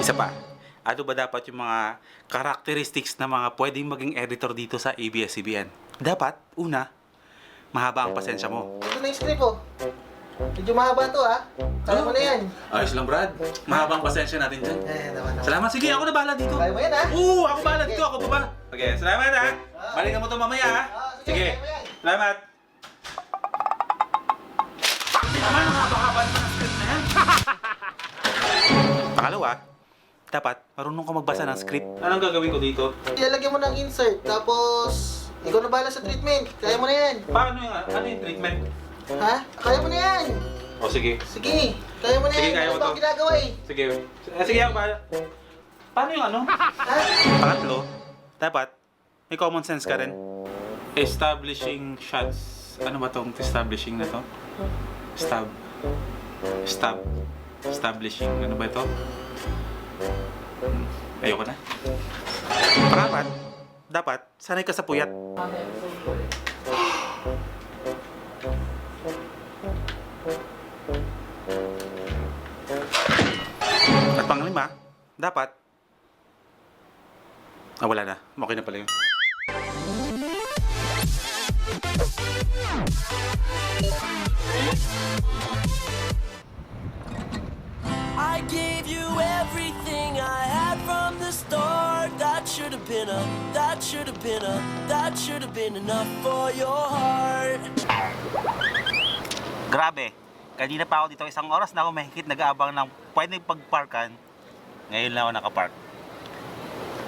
Isa pa, ano ba dapat yung mga characteristics na mga pwedeng maging editor dito sa ABS-CBN? Dapat, una, mahaba ang pasensya mo. Ito na yung script oh. Medyo mahaba to ah. Kaya mo na yan. Ayos lang, Brad. Mahaba ang pasensya natin dyan. Naman. Salamat. Sige, ako na bahala dito. Kaya mo yan ah. Oo, ako bahala dito. Ako baba. Okay, salamat ha. Balikan mo to mamaya ha. Sige, kaya mo yan. salamat. Bakit naman, mahaba-haba naman ang script na yan. Pangalawa, dapat marunong ka magbasa ng script. Anong gagawin ko dito? Ilalagyan mo ng insert, tapos ikaw na bahala sa treatment. Kaya mo na yan. Paano yung, ano yung treatment? Ha? Kaya mo na yan. O sige. Sige, kaya mo na Sige, yan. kaya mo Ano ba to. ang ginagawa eh? Sige. Sige ako bahala. Paano yung ano? Ha? Pangatlo, dapat may common sense ka rin. Establishing shots. Ano ba tong establishing na to? Establishing. Ano ba ito? Ayoko na. Pangapat, dapat sanay ka sa puyat. At panglima, dapat wala na. Okay na pala yun. I gave you everything I had from the start. That should have been enough for your heart. Grabe, kanina pa ako dito isang oras na ako mahigit nag-aabang ng pwedeng pagparkan. Ngayon lang ako nakapark.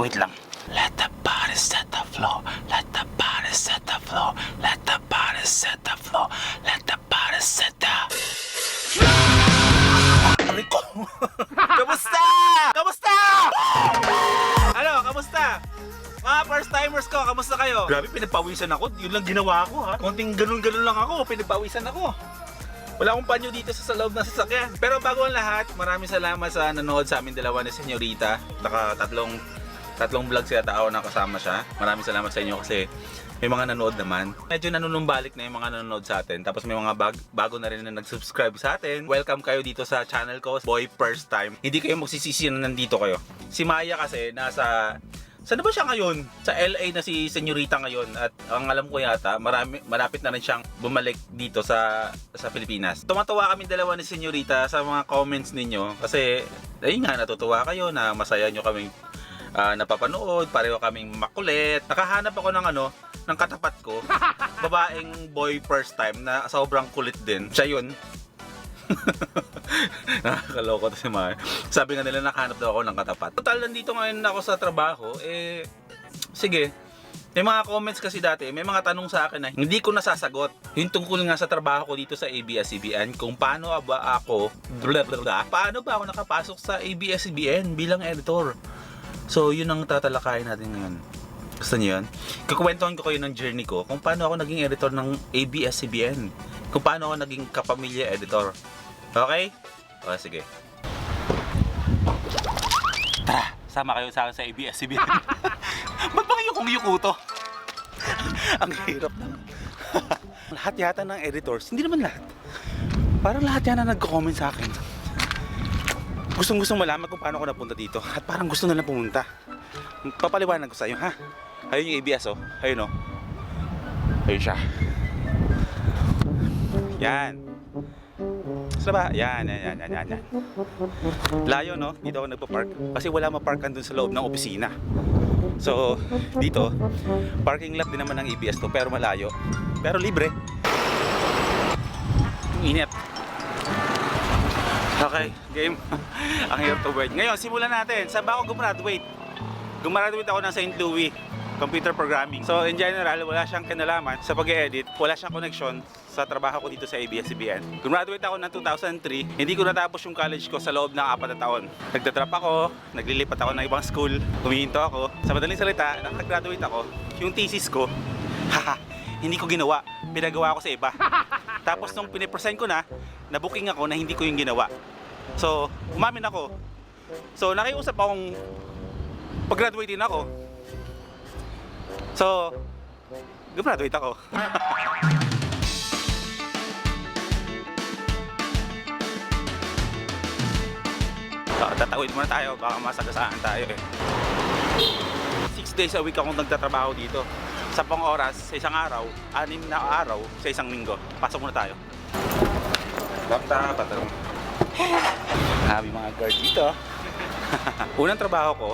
Wait lang. Let the body set the floor. Let the body set the floor. Let the body set the floor. Let the body set the... Aray ko! Kamusta? Kamusta? Ano, kamusta? Mga first timers ko, kamusta kayo? Grabe, pinagpawisan ako. Yun lang ginawa ko ha. Konting ganun-ganun lang ako, pinagpawisan ako. Wala akong panyo dito sa loob ng sasakyan. Pero bago ang lahat, maraming salamat sa nanood sa amin dalawa ni Senyorita. Tatlong vlogs yata ako nakasama siya. Maraming salamat sa inyo kasi may mga nanood naman. Medyo nanunumbalik na yung mga nanonood sa atin. Tapos may mga bago na rin na nag-subscribe sa atin. Welcome kayo dito sa channel ko, Boy First Time. Hindi kayo magsisisi na nandito kayo. Si Maya kasi nasa... Saan ba siya ngayon? Sa LA na si Senyorita ngayon at ang alam ko yata malapit na rin siyang bumalik dito sa Pilipinas. Tumatawa kami dalawa ni Senyorita sa mga comments ninyo kasi ayun nga, natutuwa kayo na masaya nyo kaming napapanood, pareho kaming makulit. Nakahanap ako ng katapat ko, babaeng boy first time na sobrang kulit din. Siya yun. Nakakaloko to si Maya. Sabi nga nila nakahanap daw ako ng katapat. Total, nandito ngayon ako sa trabaho, sige. May mga comments kasi dati, may mga tanong sa akin na hindi ko nasasagot. Yung tungkol nga sa trabaho ko dito sa ABS-CBN, kung paano ba ako nakapasok sa ABS-CBN bilang editor. So, yun ang tatalakayin natin ngayon. Gusto niyo yun? Kukwentuhan ko kayo ng journey ko kung paano ako naging editor ng ABS-CBN. Kung paano ako naging kapamilya editor. Okay? O, sige. Tara, sama kayo sa akin sa ABS-CBN. Ba't ba yung yuko to? Ang hirap na. Lahat yata ng editors, hindi naman lahat. Parang lahat yan na nagko-comment sa akin. Gustong malaman kung paano ako napunta dito. At parang gusto na lang pumunta. Papaliwanag ko sa inyo, ha? Ayun yung ABS, oh. Ayun, oh. Ayun siya. Yan. Saan ba? Yan. Layo, no? Dito ako nagpa-park. Kasi wala maparkan dun sa loob ng opisina. So, dito, parking lot din naman ng ABS to, pero malayo. Pero libre. Init. Okay, game. Ang hirap to word. Ngayon, simulan natin. Saan ba ako gumraduate? Gumraduate ako ng St. Louis Computer Programming. So, in general, wala siyang kinalaman sa pag-edit. Wala siyang connection sa trabaho ko dito sa ABS-CBN. Gumraduate ako ng 2003. Hindi ko natapos yung college ko sa loob ng 4 na taon. Nagtatrap ako, naglilipat ako ng ibang school, humihinto ako. Sa madaling salita, nakagraduate ako. Yung thesis ko, hindi ko ginawa. Pinagawa ko sa iba. Tapos nung pinipresent ko na, nabooking ako na hindi ko yung ginawa. So, umamin ako. So, nakiusap akong pag-graduate din ako. So, gumraduate ako. Tatawid muna tayo, baka masagasaan tayo eh. 6 days a week akong nagtatrabaho dito. 10 oras sa isang araw, 6 na araw sa isang linggo. Pasok muna tayo. Laptop, patarong. Habi mga guard dito. Unang trabaho ko,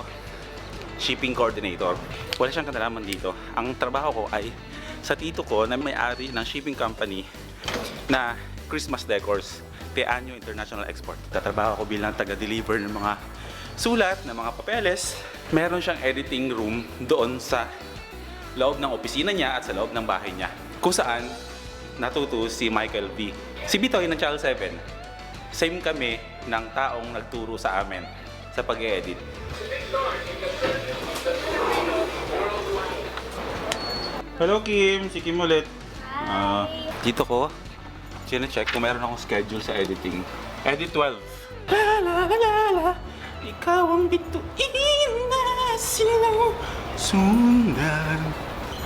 shipping coordinator. Wala siyang kanalaman dito. Ang trabaho ko ay sa tito ko na may-ari ng shipping company na Christmas Decors, Teanyo International Export. Tatrabaho ko bilang taga-deliver ng mga sulat, ng mga papeles. Meron siyang editing room doon sa loob ng opisina niya at sa loob ng bahay niya, kung saan natuto si Michael V. Si Bitoy ng Channel 7. Same kami ng taong nagturo sa amin sa pag-edit. Hello Kim, si Kim ulit. Dito ko, sine-check kung meron akong schedule sa editing. Edit 12. La la la la, ikaw ang bituin na silang sundan.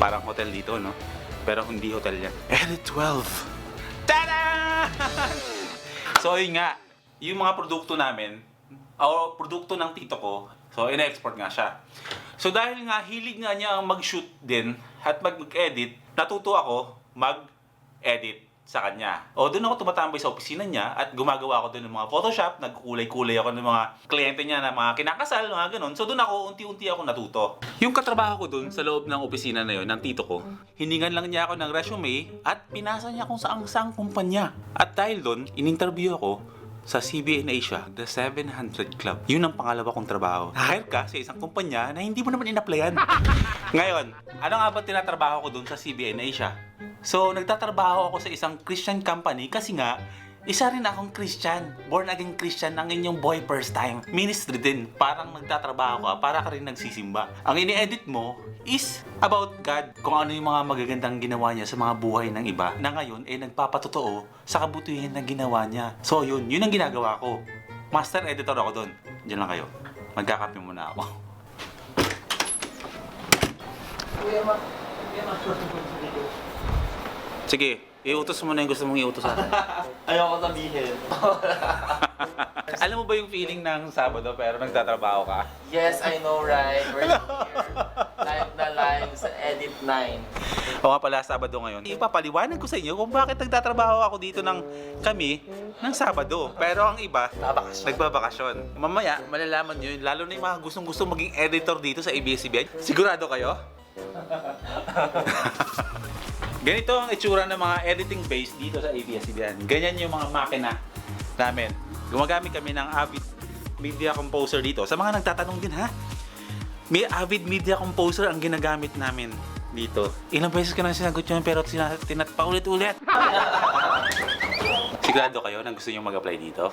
Parang hotel dito, no? Pero hindi hotel yan. Edit 12. Tada! So yun nga, yung mga produkto namin, o produkto ng tito ko, so ina-export nga siya. So dahil nga hilig nga niya ang mag-shoot din at mag-edit, natuto ako mag-edit sa kanya. O doon ako tumatambay sa opisina niya at gumagawa ako doon ng mga Photoshop, nagkukulay-kulay ako ng mga kliyente niya na mga kinakasal, mga ganun. So doon ako, unti-unti ako natuto. Yung katrabaho ko doon sa loob ng opisina na yon ng tito ko, hiningan lang niya ako ng resume at pinasa niya kung saang kumpanya. At dahil doon, in-interview ako sa CBN Asia, The 700 Club. Yun ang pangalawa kong trabaho. Hire ka sa isang kumpanya na hindi mo naman in-applyan. Ngayon, ano nga ba tinatrabaho ko dun sa CBN Asia? So, nagtatrabaho ako sa isang Christian company kasi nga, isa rin akong Christian. Born again Christian ang inyong boy first time. Ministry din. Parang nagtatrabaho ka, para ka rin nagsisimba. Ang ini-edit mo is about God. Kung ano yung mga magagandang ginawa niya sa mga buhay ng iba na ngayon eh nagpapatotoo sa kabutihan na ginawa niya. So yun ang ginagawa ko. Master editor ako doon. Diyan lang kayo. Magkakape muna ako. Sige, iutos mo na yung gusto mong iutos sa akin. Ayoko sabihin. Alam mo ba yung feeling ng Sabado pero nagtatrabaho ka? Yes, I know, right? We're here. Live na live sa Edit 9. O nga pala, Sabado ngayon. Ipapaliwanag ko sa inyo kung bakit nagtatrabaho ako dito kami ng Sabado. Pero ang iba, nagbabakasyon. Mamaya, malalaman nyo yun. Lalo na yung mga gustong-gusto maging editor dito sa ABS-CBN. Sigurado kayo? Ganito ang itsura ng mga editing base dito sa ABS-CBN. Ganyan yung mga makina namin. Gumagamit kami ng Avid Media Composer dito. Sa mga nagtatanong din, ha? May Avid Media Composer ang ginagamit namin dito. Ilang beses ka na sinagot yun pero paulit-ulit. Sigurado kayo na gusto nyo mag-apply dito?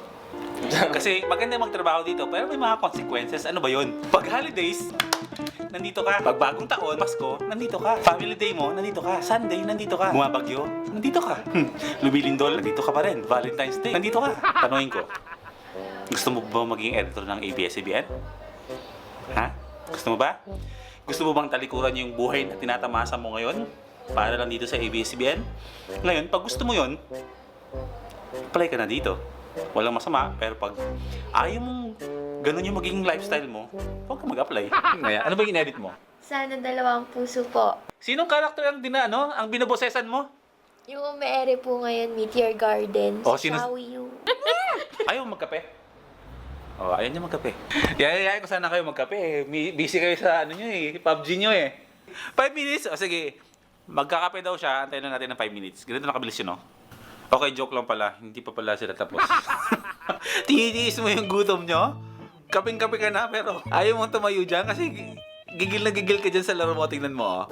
Kasi maganda magtrabaho dito pero may mga consequences. Ano ba yun? Pag holidays, nandito ka. Pag bagong taon, Pasko, nandito ka. Family day mo, nandito ka. Sunday, nandito ka. Bumabagyo, nandito ka. Lumilindol, nandito ka pa rin. Valentine's Day, nandito ka. Tanungin ko, gusto mo ba maging editor ng ABS-CBN? Ha? Gusto mo ba? Gusto mo bang talikuran yung buhay na tinatamasa mo ngayon? Para lang dito sa ABS-CBN? Ngayon, pag gusto mo yon, apply ka na dito. Walang masama, pero pag ayaw mong ganun yung magiging lifestyle mo, huwag ka mag-apply. Ngayon, ano ba yung in-edit mo? Sana dalawang puso po. Sinong karakter ang ang binobosesan mo? Yung may-ere po ngayon, Meteor Garden. Oh, Si sino- Xiaoyu. Ayaw magkape? Oh, ayaw niya magkape. Yaya ko sana kayo magkape eh. Busy kayo sa ano nyo eh, PUBG nyo eh. 5 minutes? O sige, magkakape daw siya, antayin na natin ng 5 minutes. Ganito na kabilis yun, no? Okay, joke lang pala. Hindi pa pala sila tapos. Tinitiis mo yung gutom nyo? Kaping-kape ka na, pero ayaw mong tumayo dyan kasi gigil na gigil ka dyan sa laro mo. Tingnan mo, oh.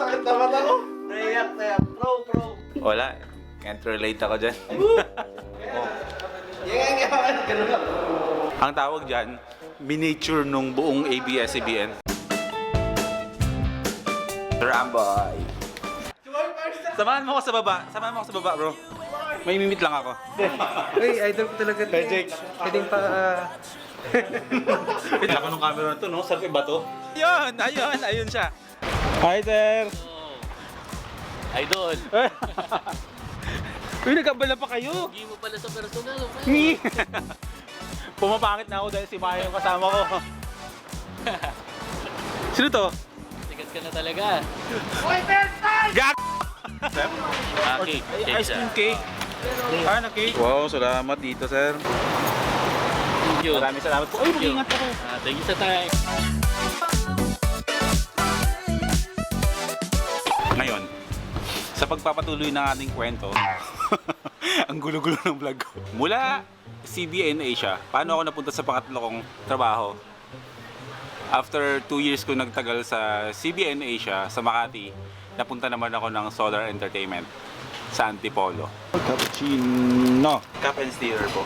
Sakit naman ako. Nayak. Pro. Wala. Can't relate ako dyan. Ganun lang. Ang tawag dyan, miniature nung buong ABS-CBN. Ramboy. Samahan mo ako sa baba, bro. May mimit lang ako. Uy, idol ko talaga. Jake. Pwedeng pa... Wait, ako nung camera na to, no? Selfie ba to? Ayun siya. Hi, sir! Idol, Uy, nagkabala pa kayo! hindi mo pala sa personal. Ni! Pumapangit na ako dahil si Maya yung kasama ko. Sino to? Sikat ka na talaga. Gag! Cake. Ice cream cake. Ah, na cake. Wow, salamat dito, sir. Thank you. Maraming salamat po. Ay, mag-ingat ako. Thank you sa time. Ngayon, sa pagpapatuloy ng ating kwento, ang gulo-gulo ng vlog ko. Mula CBN Asia, paano ako napunta sa pangatlo kong trabaho? After 2 years ko nagtagal sa CBN Asia, sa Makati, napunta naman ako ng Solar Entertainment sa Antipolo. Cappuccino. Cup and stirrer po.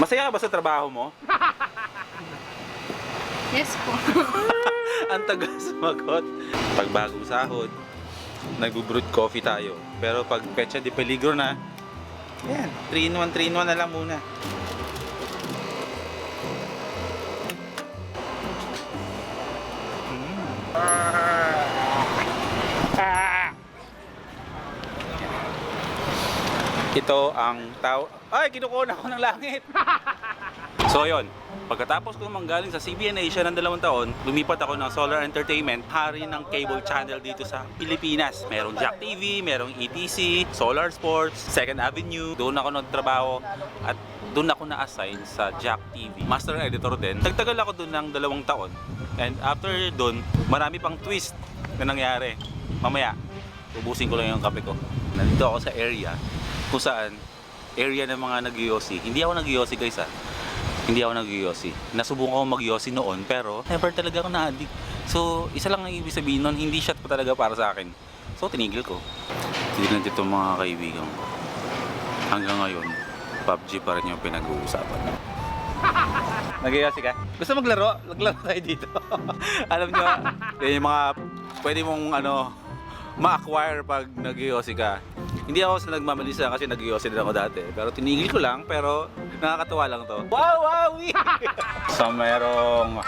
Masaya ka ba sa trabaho mo? Yes po. Ang tagal sumagot. Pag bagong sahod, nagbo-brewed coffee tayo. Pero pag pecha de peligro na, yan, 3-in-1 na lang muna. Ito ang tao. Ay, kinukuha ako ng langit. So yun, pagkatapos ko manggaling sa CBN Asia ng 2 taon, lumipat ako ng Solar Entertainment, hari ng cable channel dito sa Pilipinas. Merong Jack TV, merong ETC, Solar Sports, Second Avenue. Doon ako nagtrabaho at doon ako na-assign sa Jack TV. Master editor din. Tagtagal ako doon ng 2 taon. And after doon, marami pang twist na nangyari. Mamaya, ubusin ko lang yung kape ko. Nandito ako sa area kung saan area ng mga nag-yossi. Hindi ako nag-yossi guys ha. Hindi ako nag-yossi. Nasubukan ko mag-yossi noon pero never talaga ako na-addict. So, isa lang ang ibig sabihin nun, hindi shot pa talaga para sa akin. So, tinigil ko. Hindi na dito mga kaibigan ko. Hanggang ngayon, PUBG pa rin yung pinag-uusapan. Nag-yossi ka? Gusto maglaro? Maglaro tayo dito. Alam nyo, yan yung mga pwede mong ma-acquire pag nag-yossi ka. Hindi ako sa nagmamalisa kasi nag-yossi din ako dati. Pero tinigil ko lang, pero nakakatuwa lang to. Wow, wow! So, merong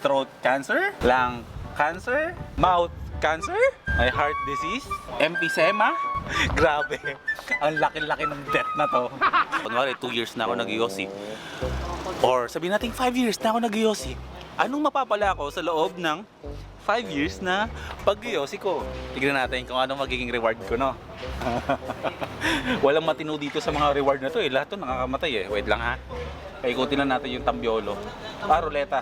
throat cancer, lung cancer, mouth cancer, may heart disease, emphysema. Grabe, ang laki-laki ng death na to. Kunwari, 2 years na ako nag-yossi. Or sabihin natin 5 years na ako nag-yossi. Anong mapapala ko sa loob ng 5 years na pag-yossi ko? Tignan natin kung anong magiging reward ko, no? Walang matino dito sa mga reward na to eh. Lahat to nakakamatay eh. Wait lang ha. Paikutin lang natin yung tambiolo. Ruleta.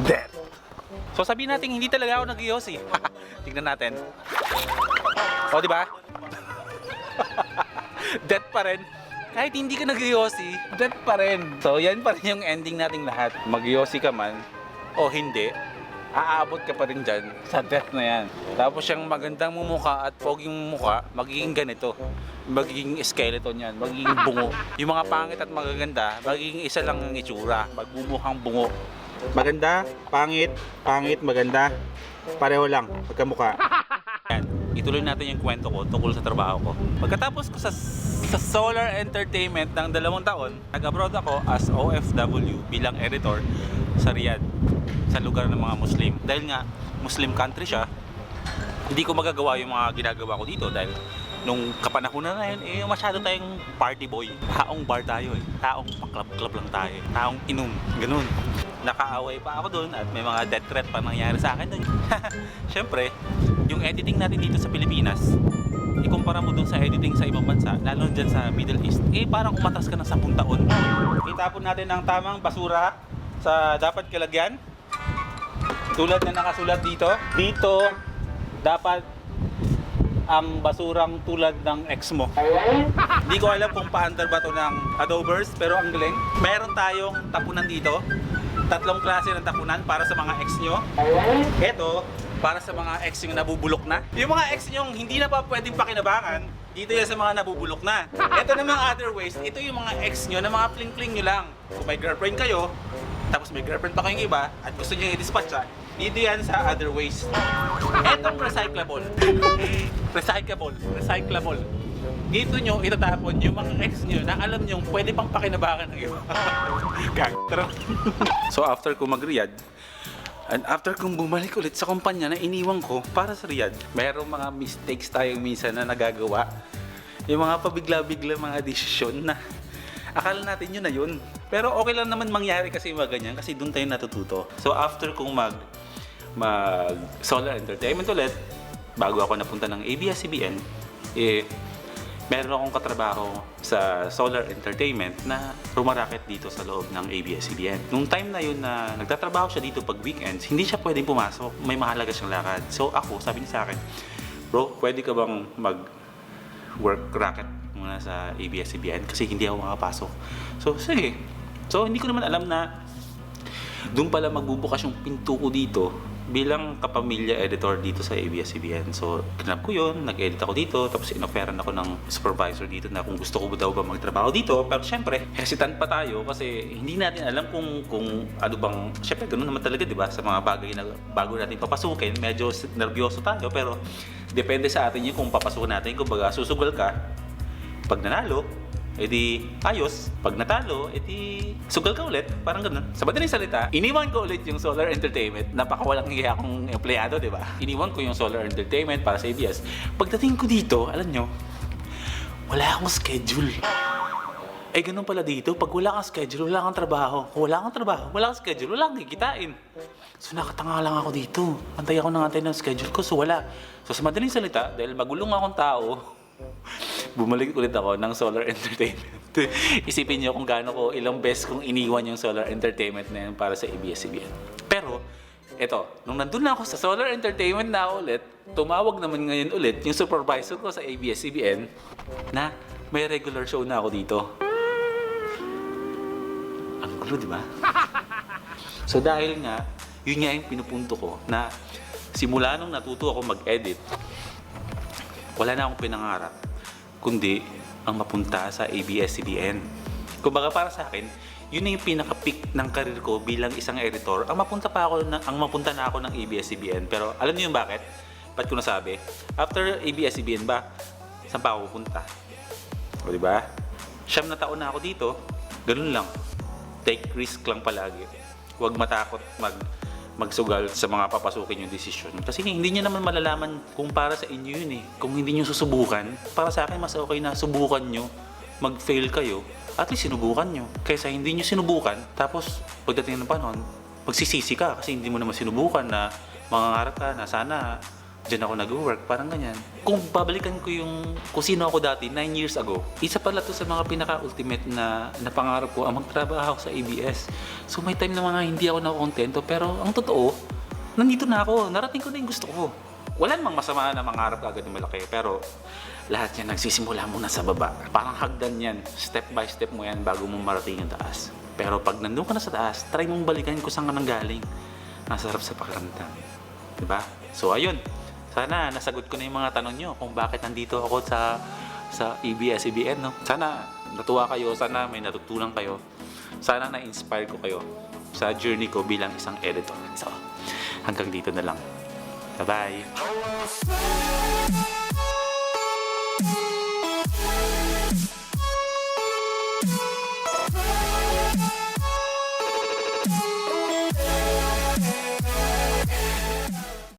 Death. So sabihin natin hindi talaga ako nag-yossi. Tignan natin. O, di ba? Death pa rin. Kahit hindi ka nag-yossi, death pa rin. So yan pa rin yung ending nating lahat. Mag-yossi ka man o hindi, aabot ka pa rin dyan sa death na yan. Tapos yung magandang mumukha at poging mumukha, magiging ganito. Magiging skeleton yan, magiging bungo. Yung mga pangit at magaganda, magiging isa lang ang itsura. Magbumukhang bungo. Maganda, pangit, pangit, maganda. Pareho lang, pagkamukha. Yan. Ituloy natin yung kwento ko tungkol sa trabaho ko. Pagkatapos ko sa Solar Entertainment ng 2 taon, nag-abroad ako as OFW bilang editor sa Riyadh, sa lugar ng mga Muslim. Dahil nga Muslim country siya, hindi ko magagawa yung mga ginagawa ko dito dahil nung kapanahunan na yun, masyado tayong party boy. Taong bar tayo eh. Taong pa-club-club lang tayo. Taong inom. Ganun. Nakaaway pa ako doon at may mga death threat pa nangyari sa akin doon. Siyempre, yung editing natin dito sa Pilipinas, ikumpara mo doon sa editing sa ibang bansa, lalo dyan sa Middle East, parang umatras ka ng 10 taon. Itapon natin ang tamang basura sa dapat kalagyan. Tulad na nakasulat dito. Dito, dapat ang basurang tulad ng ex mo. Hindi ko alam kung paandar ba to ng adobers, pero ang galing. Meron tayong tapunan dito. 3 klase ng tapunan para sa mga ex nyo. Ito, para sa mga ex yung nabubulok na. Yung mga ex nyo hindi na pa pwedeng pakinabangan, dito yan sa mga nabubulok na. Ito namang other ways, ito yung mga ex nyo na mga fling-fling nyo lang. Kung may girlfriend kayo, tapos may girlfriend pa kayong iba, at gusto nyo i-dispatch siya, dito yan sa other ways. Etong recyclable. Recyclable. dito nyo itatapon yung mga ex nyo na alam nyo pwede pang pakinabangan ng iba. Tara. So after ko mag-Riyadh, and after kong bumalik ulit sa kumpanya na iniwan ko para sa Riyadh, mayroong mga mistakes tayong minsan na nagagawa. Yung mga pabigla-bigla mga desisyon na akala natin yun na yun. Pero okay lang naman mangyari kasi yung mga ganyan kasi doon tayo natututo. So after kong mag Solar Entertainment ulit, bago ako napunta ng ABS-CBN, meron akong katrabaho sa Solar Entertainment na rumaraket dito sa loob ng ABS-CBN. Nung time na yun na nagtatrabaho siya dito pag weekends, hindi siya pwedeng pumasok, may mahalaga siyang lakad. So ako, sabi niya sa akin, bro, pwede ka bang mag-work racket muna sa ABS-CBN kasi hindi ako makapasok. So sige. So hindi ko naman alam na doon pala magbubukas yung pinto ko dito bilang kapamilya editor dito sa ABS-CBN. So, kinap ko yun, nag-edit ako dito, tapos inoferan ako ng supervisor dito na kung gusto ko daw ba magtrabaho dito. Pero syempre, hesitant pa tayo kasi hindi natin alam kung ano bang, syempre ganoon naman talaga, di ba? Sa mga bagay na bago natin papasukin, medyo nervyoso tayo, pero depende sa atin yun kung papasukin natin. Kung baga, susugal ka, pag nanalo, edi ayos. Pag natalo, edi sugal ka ulit. Parang ganun. Sa madaling salita, iniwan ko ulit yung Solar Entertainment. Napakawalang hiya akong empleyado, di ba? Iniwan ko yung Solar Entertainment para sa ABS. Pagdating ko dito, alam nyo, wala akong schedule. Eh, ganun pala dito. Pag wala kang schedule, wala kang trabaho. Kung wala kang trabaho, wala kang schedule, wala kang kikitain. So, nakatanga lang ako dito. Antay ako ng antay ng schedule ko, so wala. So, sa madaling salita, dahil magulong akong tao, bumalik ulit ako ng Solar Entertainment. Isipin niyo kung gaano ko ilang beses kong iniwan yung Solar Entertainment na yun para sa ABS-CBN. Pero, eto, nung nandun na ako sa Solar Entertainment na ako ulit, tumawag naman ngayon ulit yung supervisor ko sa ABS-CBN na may regular show na ako dito. Ang gulo, di ba? So dahil nga, yun nga yung pinupunto ko na simula nung natuto ako mag-edit, wala na akong pinangarap, kundi ang mapunta sa ABS-CBN. Kumbaga para sa akin, yun na yung pinaka-peak ng karir ko bilang isang editor. Ang mapunta na ako ng ABS-CBN. Pero alam niyo yung bakit? Ba't ko nasabi? After ABS-CBN ba, saan pa ako pupunta? O diba? 9 na taon na ako dito, ganun lang. Take risk lang palagi. Huwag matakot magsugal sa mga papasukin yung desisyon. Kasi hindi nyo naman malalaman kung para sa inyo yun eh. Kung hindi nyo susubukan, para sa akin mas okay na subukan nyo, mag-fail kayo, at least sinubukan nyo. Kaysa hindi nyo sinubukan, tapos pagdating ng panahon, magsisisi ka kasi hindi mo naman sinubukan na mangangarap ka na sana dyan ako nag-work, parang ganyan. Kung babalikan ko kung sino ako dati 9 years ago, isa pala to sa mga pinaka-ultimate na pangarap ko ang magtrabaho sa ABS. So may time na mga hindi ako nakokontento, pero ang totoo, nandito na ako, narating ko na yung gusto ko. Wala namang masama na mangarap ka agad ng malaki, pero lahat yan nagsisimula muna sa baba. Parang hagdan yan, step by step mo yan bago mo marating yung taas. Pero pag nandun ka na sa taas, try mong balikan kung saan ka nang galing. Masarap sa pakiramdam. Diba? So ayun. Sana nasagot ko na yung mga tanong nyo kung bakit nandito ako sa ABS-CBN. No? Sana natuwa kayo, sana may natutunan kayo. Sana na-inspire ko kayo sa journey ko bilang isang editor. So, hanggang dito na lang. Bye-bye!